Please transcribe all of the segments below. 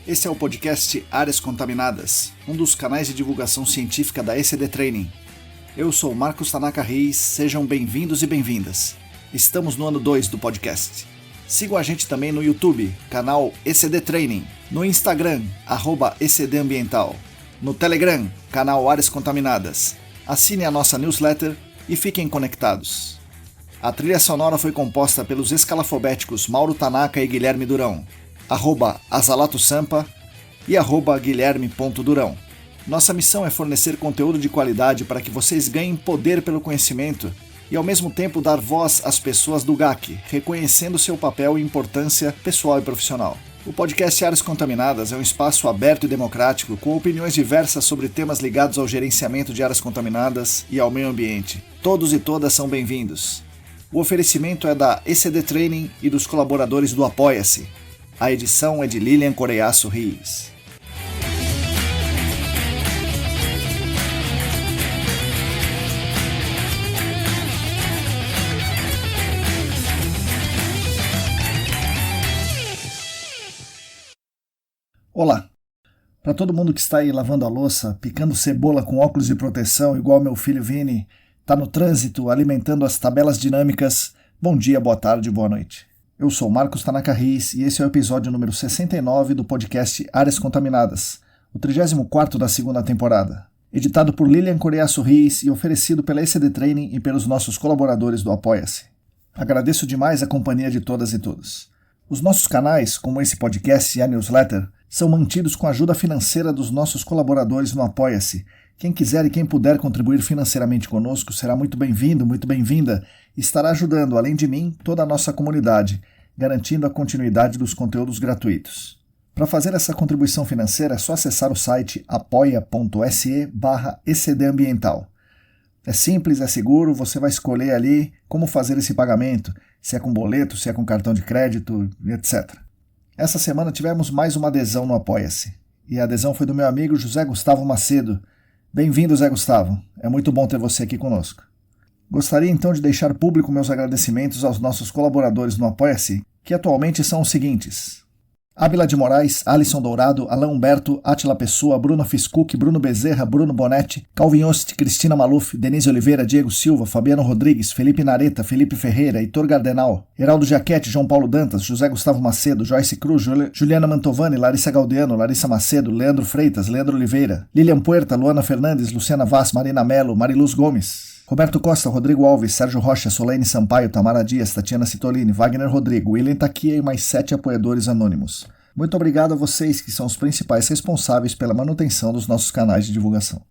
Esse é o podcast Áreas Contaminadas, um dos canais de divulgação científica da ECD Training. Eu sou Marcos Tanaka Reis, sejam bem-vindos e bem-vindas. Estamos no ano 2 do podcast. Sigam a gente também no YouTube, canal ECD Training, no Instagram, @ECDambiental, no Telegram, canal Áreas Contaminadas. Assine a nossa newsletter e fiquem conectados. A trilha sonora foi composta pelos escalafobéticos Mauro Tanaka e Guilherme Durão, @Azalato-Sampa e @Guilherme.Durão. Nossa missão é fornecer conteúdo de qualidade para que vocês ganhem poder pelo conhecimento e ao mesmo tempo dar voz às pessoas do GAC, reconhecendo seu papel e importância pessoal e profissional. O podcast Áreas Contaminadas é um espaço aberto e democrático com opiniões diversas sobre temas ligados ao gerenciamento de áreas contaminadas e ao meio ambiente. Todos e todas são bem-vindos. O oferecimento é da ECD Training e dos colaboradores do Apoia-se. A edição é de Lilian Coreiaço Rios. Olá! Para todo mundo que está aí lavando a louça, picando cebola com óculos de proteção, igual meu filho Vini, está no trânsito, alimentando as tabelas dinâmicas, bom dia, boa tarde, boa noite. Eu sou Marcos Tanaka Reis e esse é o episódio número 69 do podcast Áreas Contaminadas, o 34º da segunda temporada, editado por Lilian Coreiaço Rios e oferecido pela ECD Training e pelos nossos colaboradores do Apoia-se. Agradeço demais a companhia de todas e todos. Os nossos canais, como esse podcast e a newsletter, são mantidos com a ajuda financeira dos nossos colaboradores no Apoia-se. Quem quiser e quem puder contribuir financeiramente conosco será muito bem-vindo, muito bem-vinda e estará ajudando, além de mim, toda a nossa comunidade, garantindo a continuidade dos conteúdos gratuitos. Para fazer essa contribuição financeira é só acessar o site apoia.se/ecdambiental. É simples, é seguro, você vai escolher ali como fazer esse pagamento, se é com boleto, se é com cartão de crédito, etc. Essa semana tivemos mais uma adesão no Apoia-se, e a adesão foi do meu amigo José Gustavo Macedo. Bem-vindo, Zé Gustavo. É muito bom ter você aqui conosco. Gostaria então de deixar público meus agradecimentos aos nossos colaboradores no Apoia-se, que atualmente são os seguintes: Ábila de Moraes, Alisson Dourado, Alain Humberto, Átila Pessoa, Bruno Fiscuc, Bruno Bezerra, Bruno Bonetti, Calvin Ost, Cristina Maluf, Denise Oliveira, Diego Silva, Fabiano Rodrigues, Felipe Nareta, Felipe Ferreira, Heitor Gardenal, Heraldo Jaquete, João Paulo Dantas, José Gustavo Macedo, Joyce Cruz, Juliana Mantovani, Larissa Gaudiano, Larissa Macedo, Leandro Freitas, Leandro Oliveira, Lilian Puerta, Luana Fernandes, Luciana Vaz, Marina Melo, Mariluz Gomes, Roberto Costa, Rodrigo Alves, Sérgio Rocha, Solene Sampaio, Tamara Dias, Tatiana Citolini, Wagner Rodrigo, William Taquia e mais 7 apoiadores anônimos. Muito obrigado a vocês que são os principais responsáveis pela manutenção dos nossos canais de divulgação.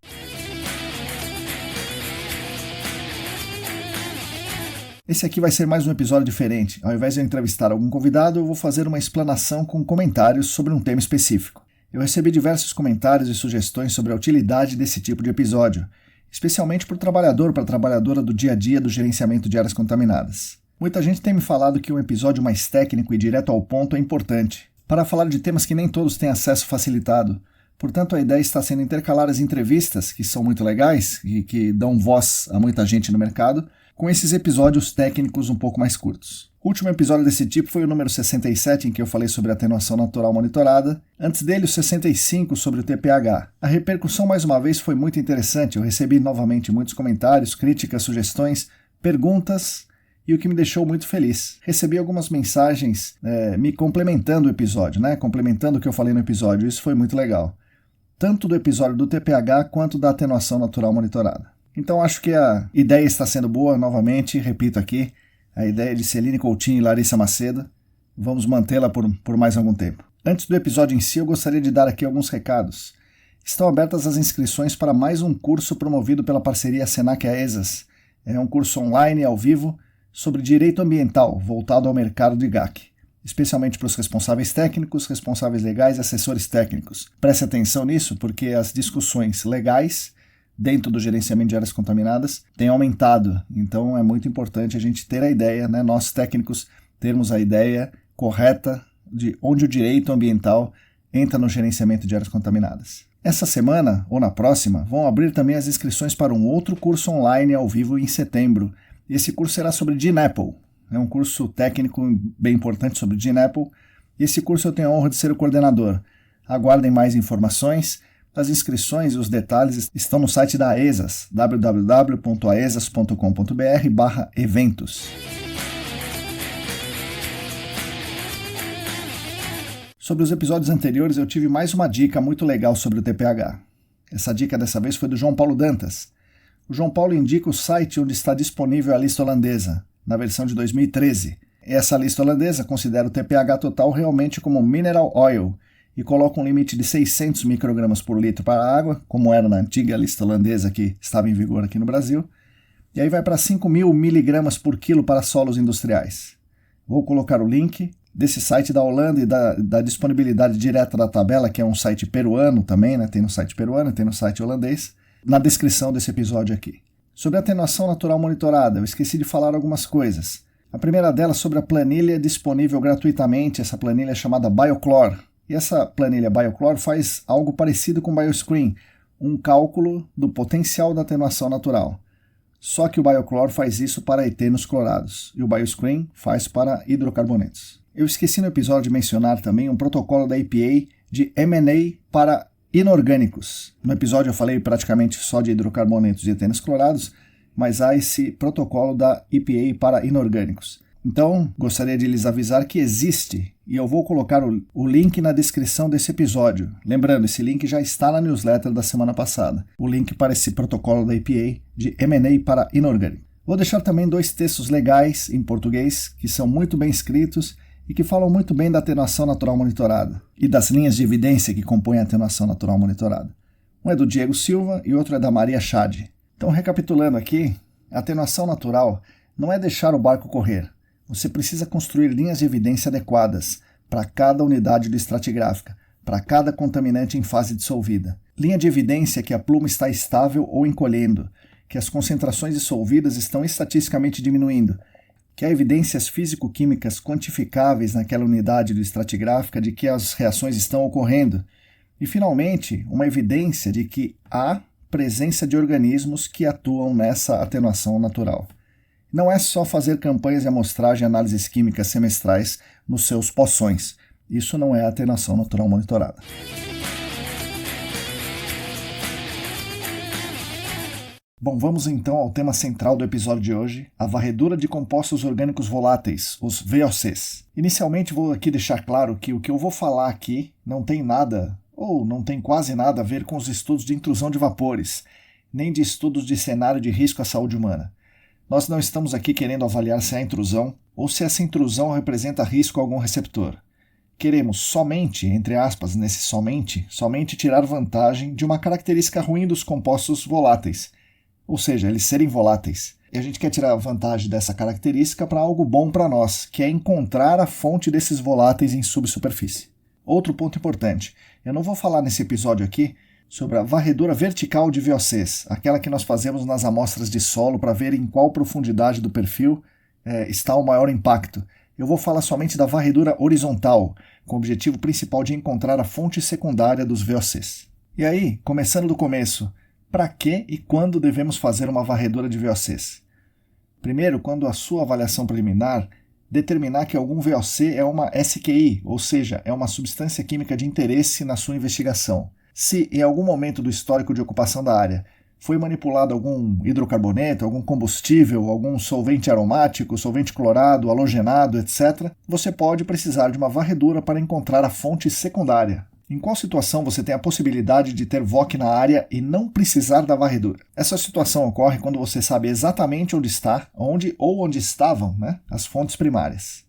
Esse aqui vai ser mais um episódio diferente. Ao invés de eu entrevistar algum convidado, eu vou fazer uma explanação com comentários sobre um tema específico. Eu recebi diversos comentários e sugestões sobre a utilidade desse tipo de episódio, especialmente para trabalhadora do dia a dia do gerenciamento de áreas contaminadas. Muita gente tem me falado que um episódio mais técnico e direto ao ponto é importante, para falar de temas que nem todos têm acesso facilitado. Portanto, a ideia está sendo intercalar as entrevistas, que são muito legais e que dão voz a muita gente no mercado, com esses episódios técnicos um pouco mais curtos. O último episódio desse tipo foi o número 67, em que eu falei sobre atenuação natural monitorada. Antes dele, o 65 sobre o TPH. A repercussão, mais uma vez, foi muito interessante. Eu recebi novamente muitos comentários, críticas, sugestões, perguntas, e o que me deixou muito feliz. Recebi algumas mensagens me complementando o episódio, complementando o que eu falei no episódio. Isso foi muito legal. Tanto do episódio do TPH quanto da atenuação natural monitorada. Então acho que a ideia está sendo boa, novamente, repito aqui, a ideia de Celine Coutinho e Larissa Macedo. Vamos mantê-la por mais algum tempo. Antes do episódio em si, eu gostaria de dar aqui alguns recados. Estão abertas as inscrições para mais um curso promovido pela parceria Senac-AESAS. É um curso online, ao vivo, sobre direito ambiental, voltado ao mercado de GAC, especialmente para os responsáveis técnicos, responsáveis legais e assessores técnicos. Preste atenção nisso, porque as discussões legais dentro do gerenciamento de áreas contaminadas têm aumentado. Então é muito importante a gente ter a ideia, nós técnicos, termos a ideia correta de onde o direito ambiental entra no gerenciamento de áreas contaminadas. Essa semana, ou na próxima, vão abrir também as inscrições para um outro curso online ao vivo em setembro. Esse curso será sobre GeneApple. É um curso técnico bem importante sobre GeneApple. E esse curso eu tenho a honra de ser o coordenador. Aguardem mais informações. As inscrições e os detalhes estão no site da AESAS, www.aesas.com.br/eventos. Sobre os episódios anteriores, eu tive mais uma dica muito legal sobre o TPH. Essa dica dessa vez foi do João Paulo Dantas. O João Paulo indica o site onde está disponível a lista holandesa, na versão de 2013. Essa lista holandesa considera o TPH total realmente como mineral oil e coloca um limite de 600 microgramas por litro para a água, como era na antiga lista holandesa que estava em vigor aqui no Brasil, e aí vai para 5.000 miligramas por quilo para solos industriais. Vou colocar o link desse site da Holanda e da disponibilidade direta da tabela, que é um site peruano também, né? Tem no site peruano, tem no site holandês, na descrição desse episódio aqui. Sobre a atenuação natural monitorada, eu esqueci de falar algumas coisas. A primeira delas sobre a planilha disponível gratuitamente, essa planilha é chamada BioClor. E essa planilha BioClor faz algo parecido com o BioScreen, um cálculo do potencial da atenuação natural. Só que o BioClor faz isso para etenos clorados e o BioScreen faz para hidrocarbonetos. Eu esqueci no episódio de mencionar também um protocolo da EPA de M&A para inorgânicos. No episódio eu falei praticamente só de hidrocarbonetos e etenos clorados, mas há esse protocolo da EPA para inorgânicos. Então, gostaria de lhes avisar que existe, e eu vou colocar o link na descrição desse episódio. Lembrando, esse link já está na newsletter da semana passada. O link para esse protocolo da EPA de M&A para inorgânico. Vou deixar também 2 textos legais em português, que são muito bem escritos e que falam muito bem da atenuação natural monitorada e das linhas de evidência que compõem a atenuação natural monitorada. Um é do Diego Silva e outro é da Maria Chade. Então, recapitulando aqui, a atenuação natural não é deixar o barco correr. Você precisa construir linhas de evidência adequadas para cada unidade de estratigráfica, para cada contaminante em fase dissolvida. Linha de evidência que a pluma está estável ou encolhendo, que as concentrações dissolvidas estão estatisticamente diminuindo, que há evidências físico-químicas quantificáveis naquela unidade de estratigráfica de que as reações estão ocorrendo. E, finalmente, uma evidência de que há presença de organismos que atuam nessa atenuação natural. Não é só fazer campanhas de amostragem e análises químicas semestrais nos seus poções. Isso não é atenuação natural monitorada. Bom, vamos então ao tema central do episódio de hoje, a varredura de compostos orgânicos voláteis, os VOCs. Inicialmente vou aqui deixar claro que o que eu vou falar aqui não tem nada, ou não tem quase nada a ver com os estudos de intrusão de vapores, nem de estudos de cenário de risco à saúde humana. Nós não estamos aqui querendo avaliar se há intrusão ou se essa intrusão representa risco a algum receptor. Queremos somente, entre aspas, nesse somente tirar vantagem de uma característica ruim dos compostos voláteis, ou seja, eles serem voláteis. E a gente quer tirar vantagem dessa característica para algo bom para nós, que é encontrar a fonte desses voláteis em subsuperfície. Outro ponto importante, eu não vou falar nesse episódio aqui sobre a varredura vertical de VOCs, aquela que nós fazemos nas amostras de solo para ver em qual profundidade do perfil está o maior impacto. Eu vou falar somente da varredura horizontal, com o objetivo principal de encontrar a fonte secundária dos VOCs. E aí, começando do começo, para que e quando devemos fazer uma varredura de VOCs? Primeiro, quando a sua avaliação preliminar determinar que algum VOC é uma SQI, ou seja, é uma substância química de interesse na sua investigação. Se, em algum momento do histórico de ocupação da área, foi manipulado algum hidrocarboneto, algum combustível, algum solvente aromático, solvente clorado, halogenado, etc., você pode precisar de uma varredura para encontrar a fonte secundária. Em qual situação você tem a possibilidade de ter VOC na área e não precisar da varredura? Essa situação ocorre quando você sabe exatamente onde está, onde estavam, as fontes primárias.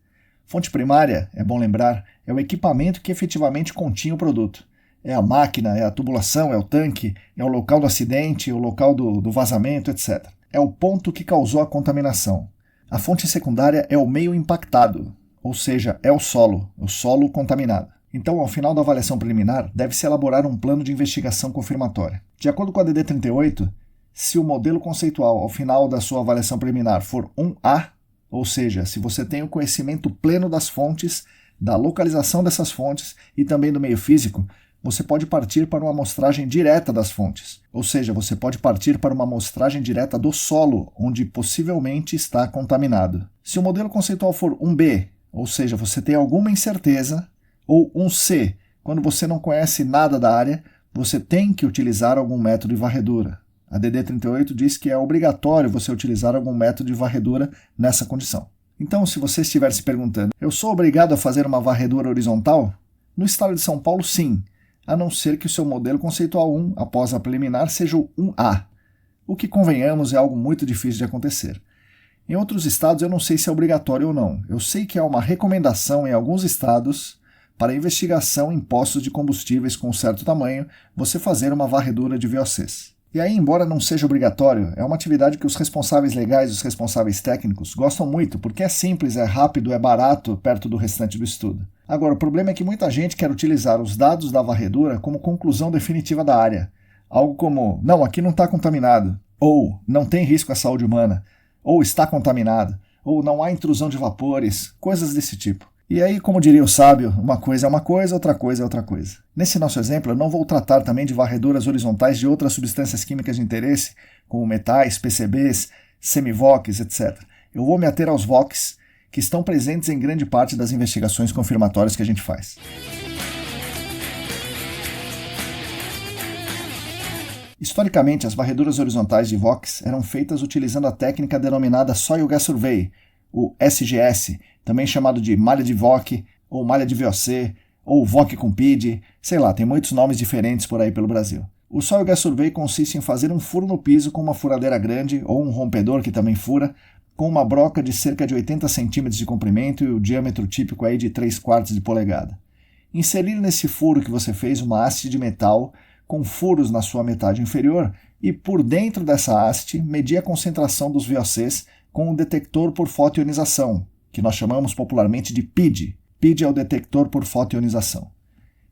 Fonte primária, é bom lembrar, é o equipamento que efetivamente continha o produto. É a máquina, é a tubulação, é o tanque, é o local do acidente, é o local do vazamento, etc. É o ponto que causou a contaminação. A fonte secundária é o meio impactado, ou seja, é o solo contaminado. Então, ao final da avaliação preliminar, deve-se elaborar um plano de investigação confirmatória. De acordo com a DD 38, se o modelo conceitual ao final da sua avaliação preliminar for 1A, ou seja, se você tem o conhecimento pleno das fontes, da localização dessas fontes e também do meio físico, você pode partir para uma amostragem direta das fontes, ou seja, você pode partir para uma amostragem direta do solo, onde possivelmente está contaminado. Se o modelo conceitual for 1B, ou seja, você tem alguma incerteza, ou 1C, Quando você não conhece nada da área, você tem que utilizar algum método de varredura. A DD38 diz que é obrigatório você utilizar algum método de varredura nessa condição. Então, se você estiver se perguntando, eu sou obrigado a fazer uma varredura horizontal? No estado de São Paulo, sim, a não ser que o seu modelo conceitual 1, após a preliminar, seja o 1A, o que, convenhamos, é algo muito difícil de acontecer. Em outros estados, eu não sei se é obrigatório ou não. Eu sei que há uma recomendação em alguns estados para investigação em postos de combustíveis com certo tamanho, você fazer uma varredura de VOCs. E aí, embora não seja obrigatório, é uma atividade que os responsáveis legais e os responsáveis técnicos gostam muito, porque é simples, é rápido, é barato perto do restante do estudo. Agora, o problema é que muita gente quer utilizar os dados da varredura como conclusão definitiva da área. Algo como, não, aqui não está contaminado, ou não tem risco à saúde humana, ou está contaminado, ou não há intrusão de vapores, coisas desse tipo. E aí, como diria o sábio, uma coisa é uma coisa, outra coisa é outra coisa. Nesse nosso exemplo, eu não vou tratar também de varreduras horizontais de outras substâncias químicas de interesse, como metais, PCBs, semivox, etc. Eu vou me ater aos VOCs, que estão presentes em grande parte das investigações confirmatórias que a gente faz. Historicamente, as varreduras horizontais de VOCs eram feitas utilizando a técnica denominada Soil Gas Survey, o SGS, também chamado de malha de VOC, ou malha de VOC, ou VOC com PID, sei lá, tem muitos nomes diferentes por aí pelo Brasil. O Soil Gas Survey consiste em fazer um furo no piso com uma furadeira grande, ou um rompedor que também fura, com uma broca de cerca de 80 centímetros de comprimento e o diâmetro típico aí de 3/4 de polegada. Inserir nesse furo que você fez uma haste de metal com furos na sua metade inferior e, por dentro dessa haste, medir a concentração dos VOCs com um detector por fotoionização, que nós chamamos popularmente de PID. PID é o detector por fotoionização.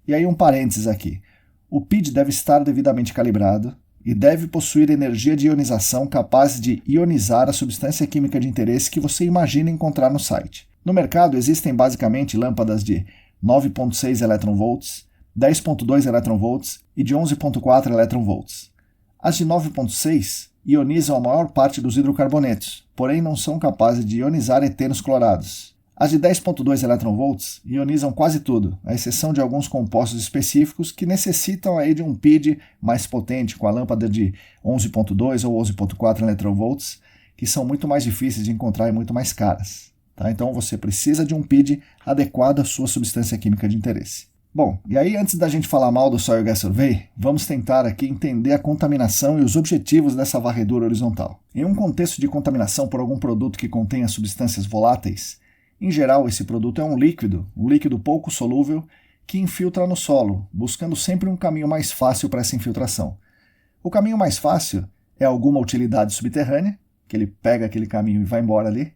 E aí um parênteses aqui. O PID deve estar devidamente calibrado e deve possuir energia de ionização capaz de ionizar a substância química de interesse que você imagina encontrar no site. No mercado existem basicamente lâmpadas de 9.6 eV, 10.2 eV e de 11.4 eV. As de 9.6 ionizam a maior parte dos hidrocarbonetos, porém não são capazes de ionizar etenos clorados. As de 10.2 eV ionizam quase tudo, à exceção de alguns compostos específicos que necessitam aí de um PID mais potente, com a lâmpada de 11.2 ou 11.4 eV, que são muito mais difíceis de encontrar e muito mais caras. Tá? Então você precisa de um PID adequado à sua substância química de interesse. Bom, e aí antes da gente falar mal do Soil Gas Survey, vamos tentar aqui entender a contaminação e os objetivos dessa varredura horizontal. Em um contexto de contaminação por algum produto que contenha substâncias voláteis, em geral esse produto é um líquido pouco solúvel, que infiltra no solo, buscando sempre um caminho mais fácil para essa infiltração. O caminho mais fácil é alguma utilidade subterrânea, que ele pega aquele caminho e vai embora ali,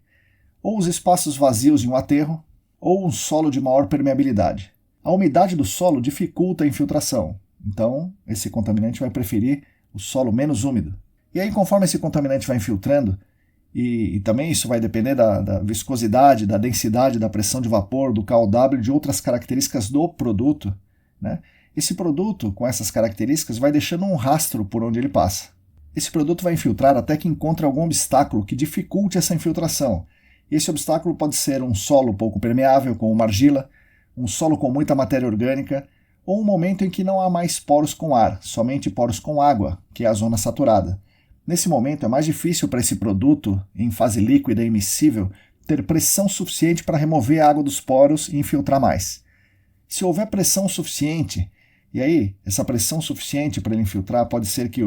ou os espaços vazios de um aterro, ou um solo de maior permeabilidade. A umidade do solo dificulta a infiltração, então esse contaminante vai preferir o solo menos úmido. E aí, conforme esse contaminante vai infiltrando, e também isso vai depender da viscosidade, da densidade, da pressão de vapor, do kW, de outras características do produto, né? Esse produto, com essas características, vai deixando um rastro por onde ele passa. Esse produto vai infiltrar até que encontre algum obstáculo que dificulte essa infiltração. E esse obstáculo pode ser um solo pouco permeável, como uma argila, um solo com muita matéria orgânica, ou um momento em que não há mais poros com ar, somente poros com água, que é a zona saturada. Nesse momento é mais difícil para esse produto, em fase líquida e immiscível, ter pressão suficiente para remover a água dos poros e infiltrar mais. Se houver pressão suficiente, e aí essa pressão suficiente para ele infiltrar pode ser que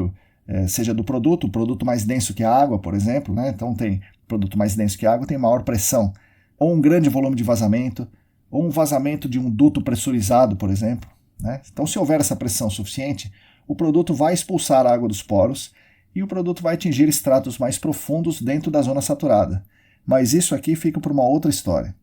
seja do produto, o produto mais denso que a água, por exemplo, né? Então tem produto mais denso que a água, tem maior pressão, ou um grande volume de vazamento, ou um vazamento de um duto pressurizado, por exemplo, né? Então, se houver essa pressão suficiente, o produto vai expulsar a água dos poros e o produto vai atingir estratos mais profundos dentro da zona saturada. Mas isso aqui fica para uma outra história.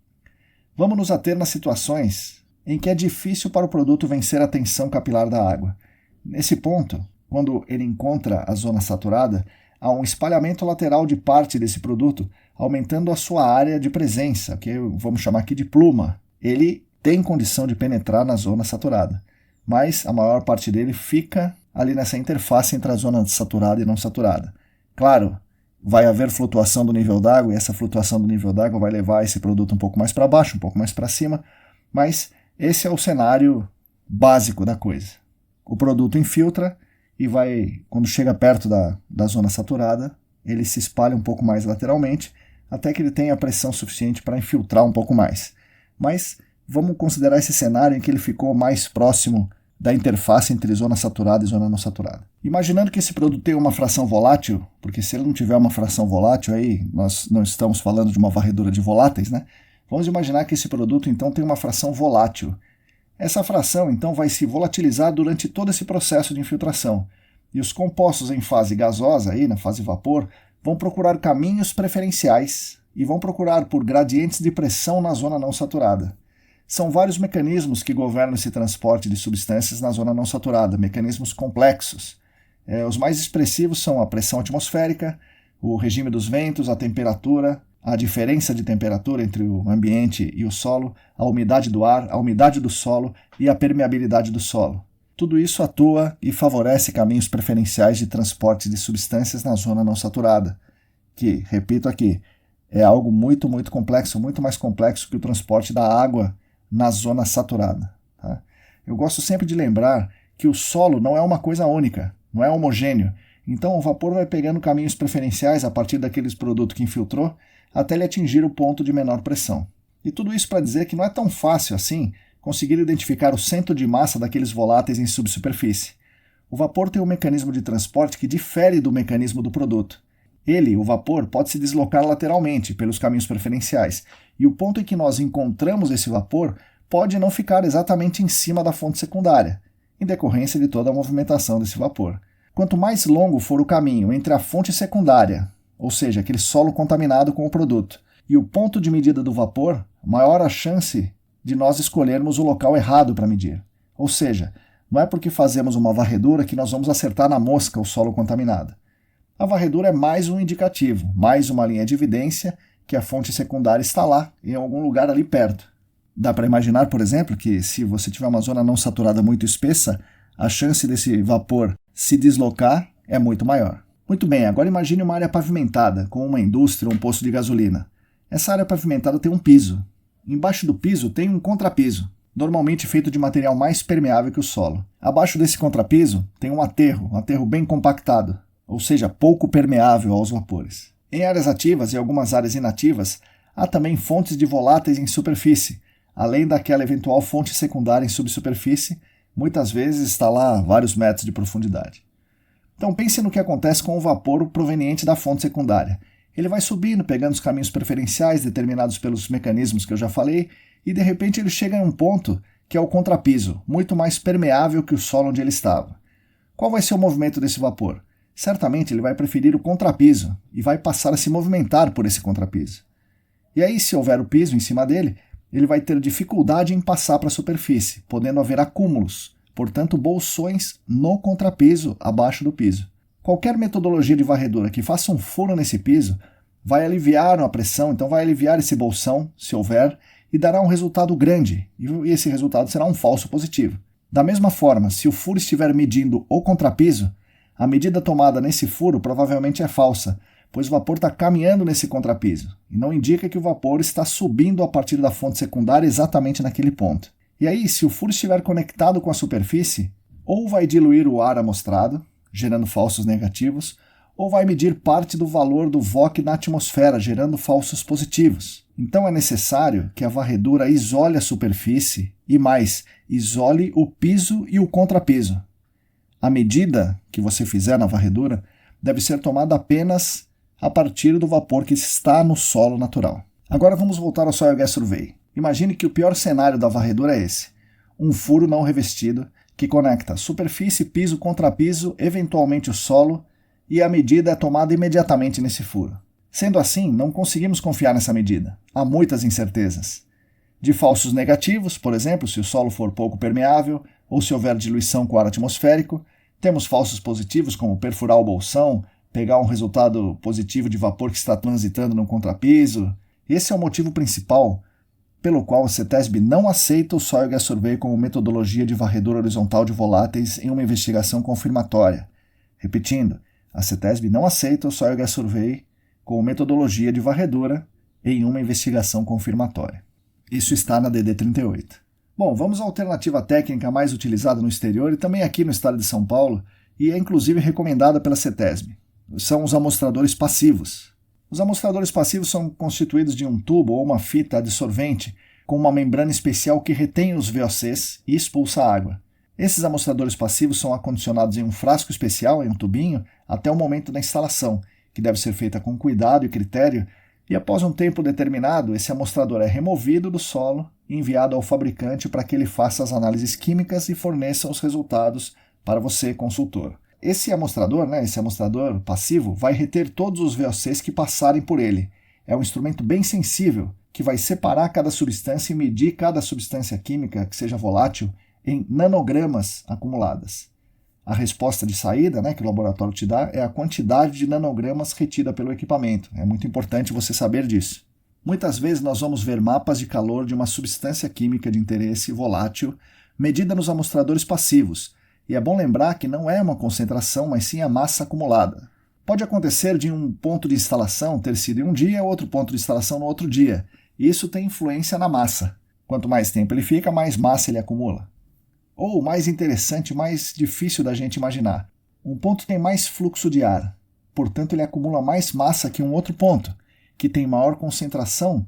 Vamos nos ater nas situações em que é difícil para o produto vencer a tensão capilar da água. Nesse ponto, quando ele encontra a zona saturada, há um espalhamento lateral de parte desse produto, aumentando a sua área de presença, que vamos chamar aqui de pluma. Ele tem condição de penetrar na zona saturada, mas a maior parte dele fica ali nessa interface entre a zona saturada e não saturada. Claro, vai haver flutuação do nível d'água e essa flutuação do nível d'água vai levar esse produto um pouco mais para baixo, um pouco mais para cima, mas esse é o cenário básico da coisa. O produto infiltra e vai, quando chega perto da zona saturada, ele se espalha um pouco mais lateralmente, até que ele tenha a pressão suficiente para infiltrar um pouco mais. Mas vamos considerar esse cenário em que ele ficou mais próximo da interface entre zona saturada e zona não saturada. Imaginando que esse produto tem uma fração volátil, porque se ele não tiver uma fração volátil, aí nós não estamos falando de uma varredura de voláteis, né? Vamos imaginar que esse produto então tem uma fração volátil. Essa fração então vai se volatilizar durante todo esse processo de infiltração. E os compostos em fase gasosa, aí, na fase vapor, vão procurar caminhos preferenciais e vão procurar por gradientes de pressão na zona não saturada. São vários mecanismos que governam esse transporte de substâncias na zona não saturada, mecanismos complexos. Os mais expressivos são a pressão atmosférica, o regime dos ventos, a temperatura, a diferença de temperatura entre o ambiente e o solo, a umidade do ar, a umidade do solo e a permeabilidade do solo. Tudo isso atua e favorece caminhos preferenciais de transporte de substâncias na zona não saturada, que, repito aqui, é algo muito, muito complexo, muito mais complexo que o transporte da água na zona saturada. Tá? Eu gosto sempre de lembrar que o solo não é uma coisa única, não é homogêneo. Então o vapor vai pegando caminhos preferenciais a partir daqueles produtos que infiltrou até ele atingir o ponto de menor pressão. E tudo isso para dizer que não é tão fácil assim conseguir identificar o centro de massa daqueles voláteis em subsuperfície. O vapor tem um mecanismo de transporte que difere do mecanismo do produto. Ele, o vapor, pode se deslocar lateralmente pelos caminhos preferenciais, e o ponto em que nós encontramos esse vapor pode não ficar exatamente em cima da fonte secundária, em decorrência de toda a movimentação desse vapor. Quanto mais longo for o caminho entre a fonte secundária, ou seja, aquele solo contaminado com o produto, e o ponto de medida do vapor, maior a chance de nós escolhermos o local errado para medir. Ou seja, não é porque fazemos uma varredura que nós vamos acertar na mosca o solo contaminado. A varredura é mais um indicativo, mais uma linha de evidência que a fonte secundária está lá, em algum lugar ali perto. Dá para imaginar, por exemplo, que se você tiver uma zona não saturada muito espessa, a chance desse vapor se deslocar é muito maior. Muito bem, agora imagine uma área pavimentada, com uma indústria ou um posto de gasolina. Essa área pavimentada tem um piso. Embaixo do piso tem um contrapiso, normalmente feito de material mais permeável que o solo. Abaixo desse contrapiso tem um aterro bem compactado, ou seja, pouco permeável aos vapores. Em áreas ativas e algumas áreas inativas, há também fontes de voláteis em superfície, além daquela eventual fonte secundária em subsuperfície, muitas vezes está lá a vários metros de profundidade. Então pense no que acontece com o vapor proveniente da fonte secundária. Ele vai subindo, pegando os caminhos preferenciais determinados pelos mecanismos que eu já falei, e de repente ele chega em um ponto que é o contrapiso, muito mais permeável que o solo onde ele estava. Qual vai ser o movimento desse vapor? Certamente ele vai preferir o contrapiso e vai passar a se movimentar por esse contrapiso. E aí, se houver o piso em cima dele, ele vai ter dificuldade em passar para a superfície, podendo haver acúmulos, portanto bolsões no contrapiso abaixo do piso. Qualquer metodologia de varredura que faça um furo nesse piso vai aliviar a pressão, então vai aliviar esse bolsão, se houver, e dará um resultado grande, e esse resultado será um falso positivo. Da mesma forma, se o furo estiver medindo o contrapiso, a medida tomada nesse furo provavelmente é falsa, pois o vapor está caminhando nesse contrapiso, e não indica que o vapor está subindo a partir da fonte secundária exatamente naquele ponto. E aí, se o furo estiver conectado com a superfície, ou vai diluir o ar amostrado, gerando falsos negativos, ou vai medir parte do valor do VOC na atmosfera, gerando falsos positivos. Então é necessário que a varredura isole a superfície e mais, isole o piso e o contrapiso. A medida que você fizer na varredura deve ser tomada apenas a partir do vapor que está no solo natural. Agora vamos voltar ao Soil Gas Survey. Imagine que o pior cenário da varredura é esse: um furo não revestido que conecta superfície, piso, contrapiso, eventualmente o solo, e a medida é tomada imediatamente nesse furo. Sendo assim, não conseguimos confiar nessa medida. Há muitas incertezas. De falsos negativos, por exemplo, se o solo for pouco permeável ou se houver diluição com ar atmosférico, temos falsos positivos como perfurar o bolsão, pegar um resultado positivo de vapor que está transitando no contrapiso. Esse é o motivo principal pelo qual a CETESB não aceita o Soil Gas Survey como metodologia de varredura horizontal de voláteis em uma investigação confirmatória. Repetindo, a CETESB não aceita o Soil Gas Survey como metodologia de varredura em uma investigação confirmatória. Isso está na DD 38. Bom, vamos à alternativa técnica mais utilizada no exterior e também aqui no estado de São Paulo, e é inclusive recomendada pela CETESB. São os amostradores passivos. Os amostradores passivos são constituídos de um tubo ou uma fita adsorvente com uma membrana especial que retém os VOCs e expulsa a água. Esses amostradores passivos são acondicionados em um frasco especial, em um tubinho, até o momento da instalação, que deve ser feita com cuidado e critério, e após um tempo determinado, esse amostrador é removido do solo e enviado ao fabricante para que ele faça as análises químicas e forneça os resultados para você, consultor. Esse amostrador passivo, vai reter todos os VOCs que passarem por ele. É um instrumento bem sensível, que vai separar cada substância e medir cada substância química que seja volátil em nanogramas acumuladas. A resposta de saída, que o laboratório te dá, é a quantidade de nanogramas retida pelo equipamento. É muito importante você saber disso. Muitas vezes nós vamos ver mapas de calor de uma substância química de interesse volátil medida nos amostradores passivos, e é bom lembrar que não é uma concentração, mas sim a massa acumulada. Pode acontecer de um ponto de instalação ter sido em um dia e outro ponto de instalação no outro dia, e isso tem influência na massa. Quanto mais tempo ele fica, mais massa ele acumula. Ou, mais interessante, mais difícil da gente imaginar, um ponto tem mais fluxo de ar, portanto ele acumula mais massa que um outro ponto, que tem maior concentração,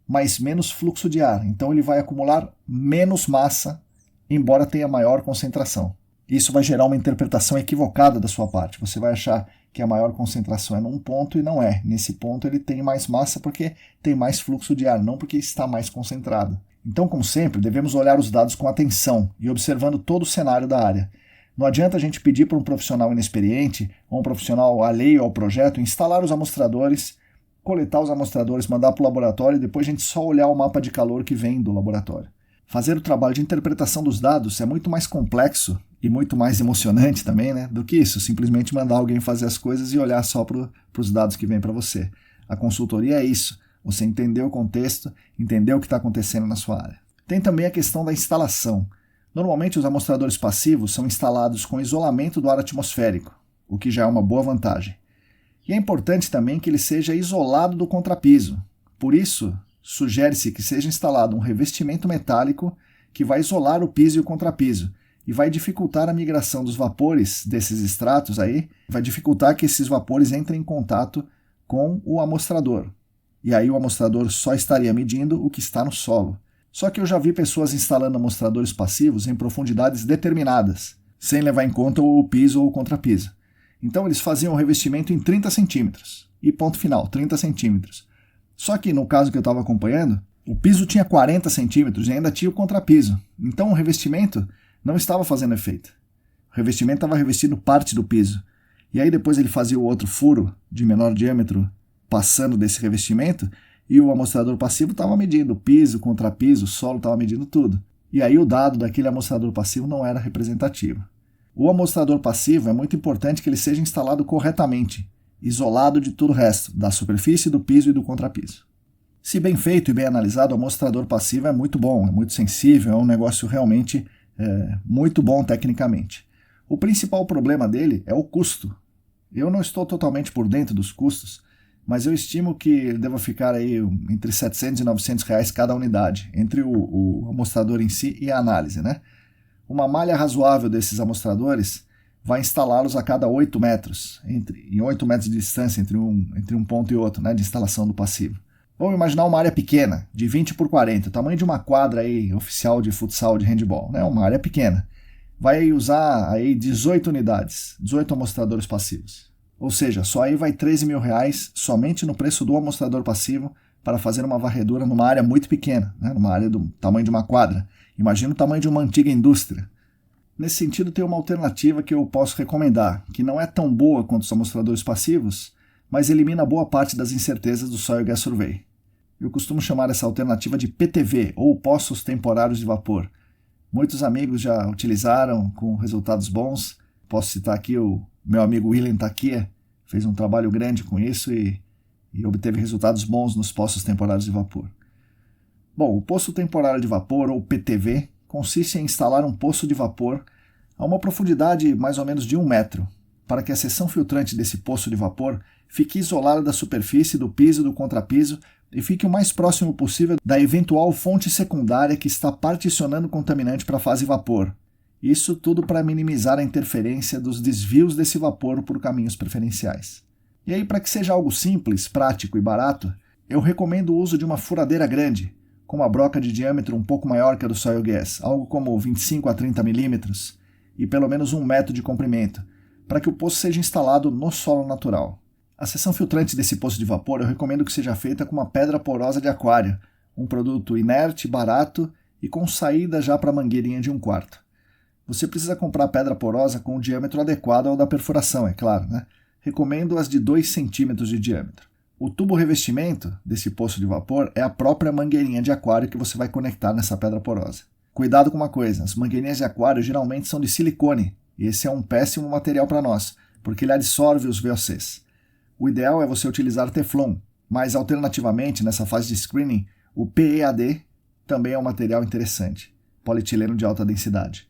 mas menos fluxo de ar. Então ele vai acumular menos massa, embora tenha maior concentração. Isso vai gerar uma interpretação equivocada da sua parte. Você vai achar que a maior concentração é num ponto e não é. Nesse ponto ele tem mais massa porque tem mais fluxo de ar, não porque está mais concentrado. Então, como sempre, devemos olhar os dados com atenção e observando todo o cenário da área. Não adianta a gente pedir para um profissional inexperiente ou um profissional alheio ao projeto instalar os amostradores, coletar os amostradores, mandar para o laboratório e depois a gente só olhar o mapa de calor que vem do laboratório. Fazer o trabalho de interpretação dos dados é muito mais complexo e muito mais emocionante também, do que isso, simplesmente mandar alguém fazer as coisas e olhar só para os dados que vêm para você. A consultoria é isso, você entender o contexto, entender o que está acontecendo na sua área. Tem também a questão da instalação. Normalmente os amostradores passivos são instalados com isolamento do ar atmosférico, o que já é uma boa vantagem. E é importante também que ele seja isolado do contrapiso. Por isso, sugere-se que seja instalado um revestimento metálico que vai isolar o piso e o contrapiso e vai dificultar a migração dos vapores desses extratos vai dificultar que esses vapores entrem em contato com o amostrador. E aí o amostrador só estaria medindo o que está no solo. Só que eu já vi pessoas instalando amostradores passivos em profundidades determinadas, sem levar em conta o piso ou o contrapiso. Então eles faziam o revestimento em 30 centímetros. E ponto final, 30 centímetros. Só que no caso que eu estava acompanhando, o piso tinha 40 centímetros e ainda tinha o contrapiso. Então o revestimento não estava fazendo efeito. O revestimento estava revestindo parte do piso. E aí depois ele fazia o outro furo de menor diâmetro passando desse revestimento e o amostrador passivo estava medindo o piso, o contrapiso, o solo, estava medindo tudo. E aí o dado daquele amostrador passivo não era representativo. O amostrador passivo é muito importante que ele seja instalado corretamente, isolado de todo o resto, da superfície, do piso e do contrapiso. Se bem feito e bem analisado, o amostrador passivo é muito bom, é muito sensível, é um negócio realmente muito bom tecnicamente. O principal problema dele é o custo. Eu não estou totalmente por dentro dos custos, mas eu estimo que ele deva ficar aí entre 700 e 900 reais cada unidade, entre o amostrador em si e a análise, Uma malha razoável desses amostradores vai instalá-los a cada 8 metros, em 8 metros de distância entre um ponto e outro, de instalação do passivo. Vamos imaginar uma área pequena, de 20 por 40, o tamanho de uma quadra oficial de futsal, de handball, uma área pequena. Vai usar 18 unidades, 18 amostradores passivos. Ou seja, só aí vai 13 mil reais somente no preço do amostrador passivo para fazer uma varredura numa área muito pequena, numa área do tamanho de uma quadra. Imagina o tamanho de uma antiga indústria. Nesse sentido, tem uma alternativa que eu posso recomendar, que não é tão boa quanto os amostradores passivos, mas elimina boa parte das incertezas do Soil Gas Survey. Eu costumo chamar essa alternativa de PTV, ou Poços Temporários de Vapor. Muitos amigos já utilizaram com resultados bons. Posso citar aqui o meu amigo William Takia, fez um trabalho grande com isso e obteve resultados bons nos poços temporários de vapor. Bom, o poço temporário de vapor, ou PTV, consiste em instalar um poço de vapor a uma profundidade mais ou menos de 1 metro, para que a seção filtrante desse poço de vapor fique isolada da superfície, do piso, do contrapiso e fique o mais próximo possível da eventual fonte secundária que está particionando o contaminante para a fase vapor. Isso tudo para minimizar a interferência dos desvios desse vapor por caminhos preferenciais. E aí, para que seja algo simples, prático e barato, eu recomendo o uso de uma furadeira grande, com uma broca de diâmetro um pouco maior que a do Soil Gas, algo como 25 a 30 milímetros, e pelo menos 1 metro de comprimento, para que o poço seja instalado no solo natural. A seção filtrante desse poço de vapor eu recomendo que seja feita com uma pedra porosa de aquário, um produto inerte, barato e com saída já para a mangueirinha de 1/4. Você precisa comprar pedra porosa com o diâmetro adequado ao da perfuração, é claro, né? Recomendo as de 2 centímetros de diâmetro. O tubo revestimento desse poço de vapor é a própria mangueirinha de aquário que você vai conectar nessa pedra porosa. Cuidado com uma coisa, as mangueirinhas de aquário geralmente são de silicone, e esse é um péssimo material para nós, porque ele absorve os VOCs. O ideal é você utilizar Teflon, mas alternativamente, nessa fase de screening, o PEAD também é um material interessante, polietileno de alta densidade.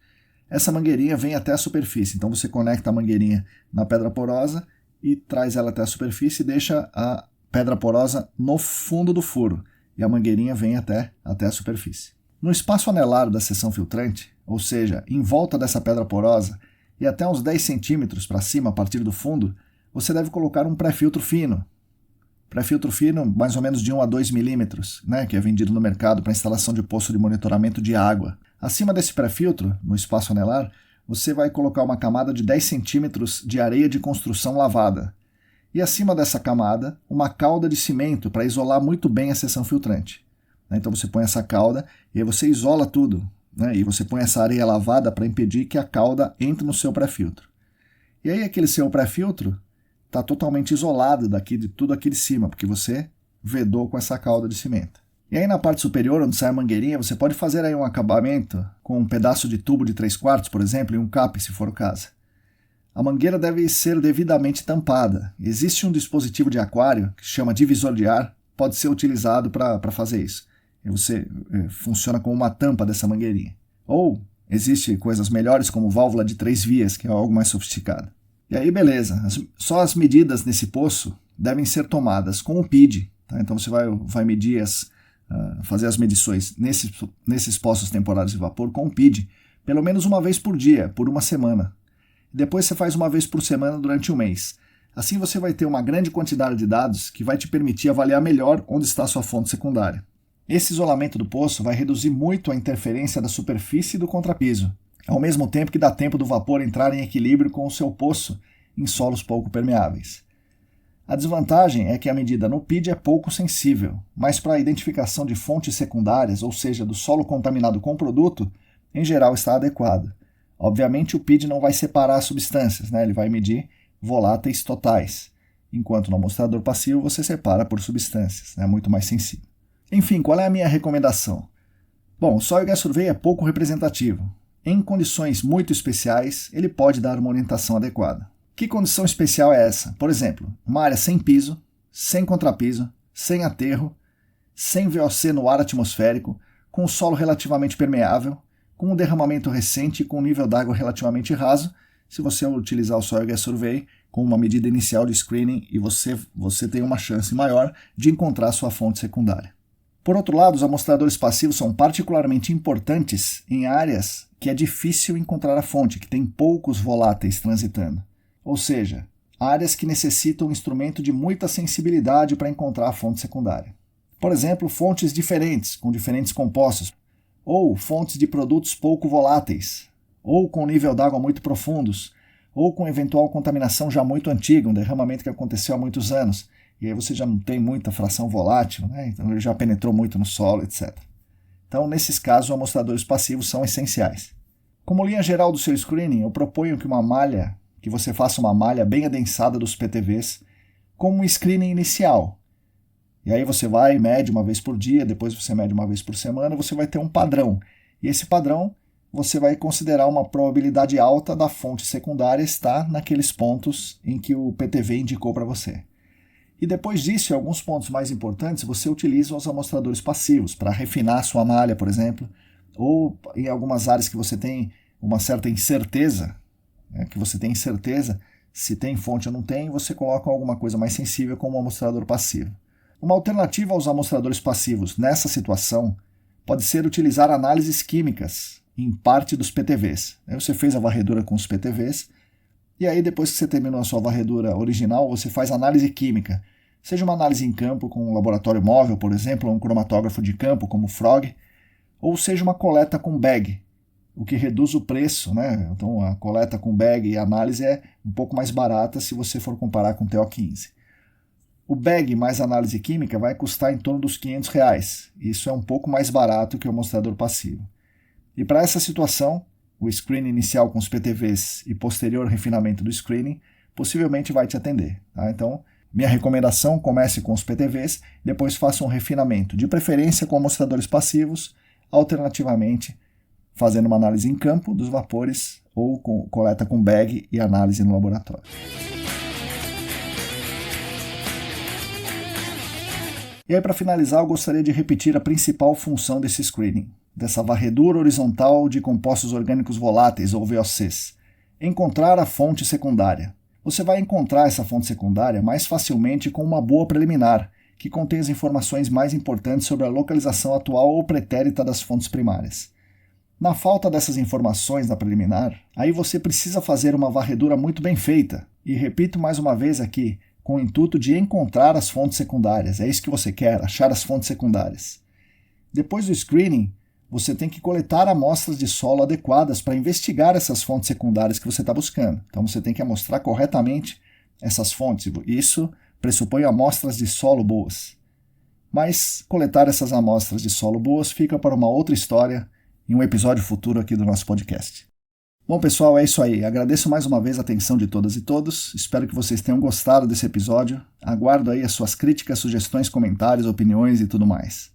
Essa mangueirinha vem até a superfície, então você conecta a mangueirinha na pedra porosa e traz ela até a superfície e deixa a pedra porosa no fundo do furo, e a mangueirinha vem até a superfície. No espaço anelar da seção filtrante, ou seja, em volta dessa pedra porosa, e até uns 10 centímetros para cima a partir do fundo, você deve colocar um pré-filtro fino. Pré-filtro fino, mais ou menos de 1 a 2 milímetros, né, que é vendido no mercado para instalação de poço de monitoramento de água. Acima desse pré-filtro, no espaço anelar, você vai colocar uma camada de 10 centímetros de areia de construção lavada. E acima dessa camada, uma calda de cimento para isolar muito bem a seção filtrante. Então você põe essa calda e aí você isola tudo. E você põe essa areia lavada para impedir que a calda entre no seu pré-filtro. E aí aquele seu pré-filtro está totalmente isolado de tudo aqui de cima, porque você vedou com essa calda de cimento. E aí na parte superior, onde sai a mangueirinha, você pode fazer aí um acabamento com um pedaço de tubo de 3/4, por exemplo, e um cap, se for o caso. A mangueira deve ser devidamente tampada. Existe um dispositivo de aquário, que se chama divisor de ar, pode ser utilizado para fazer isso. E você funciona como uma tampa dessa mangueirinha. Ou existem coisas melhores como válvula de 3 vias, que é algo mais sofisticado. E aí beleza, só as medidas nesse poço devem ser tomadas com o PID. Tá? Então você vai medir fazer as medições nesses poços temporários de vapor com o PID pelo menos uma vez por dia, por uma semana. Depois você faz uma vez por semana durante um mês. Assim você vai ter uma grande quantidade de dados que vai te permitir avaliar melhor onde está a sua fonte secundária. Esse isolamento do poço vai reduzir muito a interferência da superfície e do contrapiso, ao mesmo tempo que dá tempo do vapor entrar em equilíbrio com o seu poço em solos pouco permeáveis. A desvantagem é que a medida no PID é pouco sensível, mas para a identificação de fontes secundárias, ou seja, do solo contaminado com o produto, em geral está adequado. Obviamente o PID não vai separar as substâncias, ele vai medir voláteis totais, enquanto no amostrador passivo você separa por substâncias, é muito mais sensível. Enfim, qual é a minha recomendação? Bom, o Soil Gas Survey é pouco representativo. Em condições muito especiais, ele pode dar uma orientação adequada. Que condição especial é essa? Por exemplo, uma área sem piso, sem contrapiso, sem aterro, sem VOC no ar atmosférico, com o solo relativamente permeável, com um derramamento recente e com um nível d'água relativamente raso. Se você utilizar o Soil Gas Survey com uma medida inicial de screening, e você tem uma chance maior de encontrar sua fonte secundária. Por outro lado, os amostradores passivos são particularmente importantes em áreas que é difícil encontrar a fonte, que tem poucos voláteis transitando. Ou seja, áreas que necessitam um instrumento de muita sensibilidade para encontrar a fonte secundária. Por exemplo, fontes diferentes, com diferentes compostos, ou fontes de produtos pouco voláteis, ou com nível d'água muito profundos, ou com eventual contaminação já muito antiga, um derramamento que aconteceu há muitos anos, e aí você já não tem muita fração volátil, então ele já penetrou muito no solo, etc. Então, nesses casos, os amostradores passivos são essenciais. Como linha geral do seu screening, eu proponho que você faça uma malha bem adensada dos PTVs, como um screening inicial. E aí você vai e mede uma vez por dia, depois você mede uma vez por semana, você vai ter um padrão. E esse padrão você vai considerar uma probabilidade alta da fonte secundária estar naqueles pontos em que o PTV indicou para você. E depois disso, em alguns pontos mais importantes, você utiliza os amostradores passivos para refinar sua malha, por exemplo, ou em algumas áreas que você tem uma certa incerteza, se tem fonte ou não tem, você coloca alguma coisa mais sensível como um amostrador passivo. Uma alternativa aos amostradores passivos nessa situação pode ser utilizar análises químicas em parte dos PTVs. Aí você fez a varredura com os PTVs, e aí depois que você terminou a sua varredura original, você faz análise química. Seja uma análise em campo com um laboratório móvel, por exemplo, ou um cromatógrafo de campo como o Frog, ou seja uma coleta com bag, o que reduz o preço, né? Então a coleta com bag e a análise é um pouco mais barata se você for comparar com o TO15. O bag mais análise química vai custar em torno dos R$500. Isso é um pouco mais barato que o amostrador passivo. E para essa situação, o screening inicial com os PTVs e posterior refinamento do screening possivelmente vai te atender. Tá? Então, minha recomendação, comece com os PTVs, depois faça um refinamento, de preferência com amostradores passivos, alternativamente fazendo uma análise em campo dos vapores ou com coleta com bag e análise no laboratório. E aí, para finalizar, eu gostaria de repetir a principal função desse screening, dessa varredura horizontal de compostos orgânicos voláteis, ou VOCs. Encontrar a fonte secundária. Você vai encontrar essa fonte secundária mais facilmente com uma boa preliminar, que contém as informações mais importantes sobre a localização atual ou pretérita das fontes primárias. Na falta dessas informações da preliminar, aí você precisa fazer uma varredura muito bem feita. E repito mais uma vez aqui, com o intuito de encontrar as fontes secundárias. É isso que você quer, achar as fontes secundárias. Depois do screening, você tem que coletar amostras de solo adequadas para investigar essas fontes secundárias que você está buscando. Então você tem que amostrar corretamente essas fontes. Isso pressupõe amostras de solo boas. Mas coletar essas amostras de solo boas fica para uma outra história em um episódio futuro aqui do nosso podcast. Bom, pessoal, é isso aí. Agradeço mais uma vez a atenção de todas e todos. Espero que vocês tenham gostado desse episódio. Aguardo aí as suas críticas, sugestões, comentários, opiniões e tudo mais.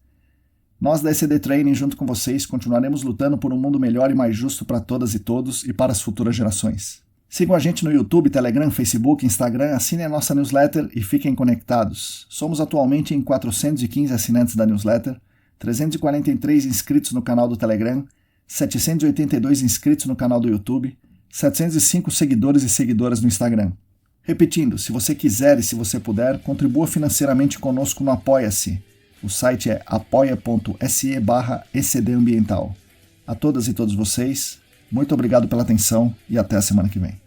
Nós da ECD Training, junto com vocês, continuaremos lutando por um mundo melhor e mais justo para todas e todos e para as futuras gerações. Sigam a gente no YouTube, Telegram, Facebook, Instagram, assinem a nossa newsletter e fiquem conectados. Somos atualmente em 415 assinantes da newsletter, 343 inscritos no canal do Telegram, 782 inscritos no canal do YouTube, 705 seguidores e seguidoras no Instagram. Repetindo, se você quiser e se você puder, contribua financeiramente conosco no Apoia-se. O site é apoia.se/ecdambiental. A todas e todos vocês, muito obrigado pela atenção e até a semana que vem.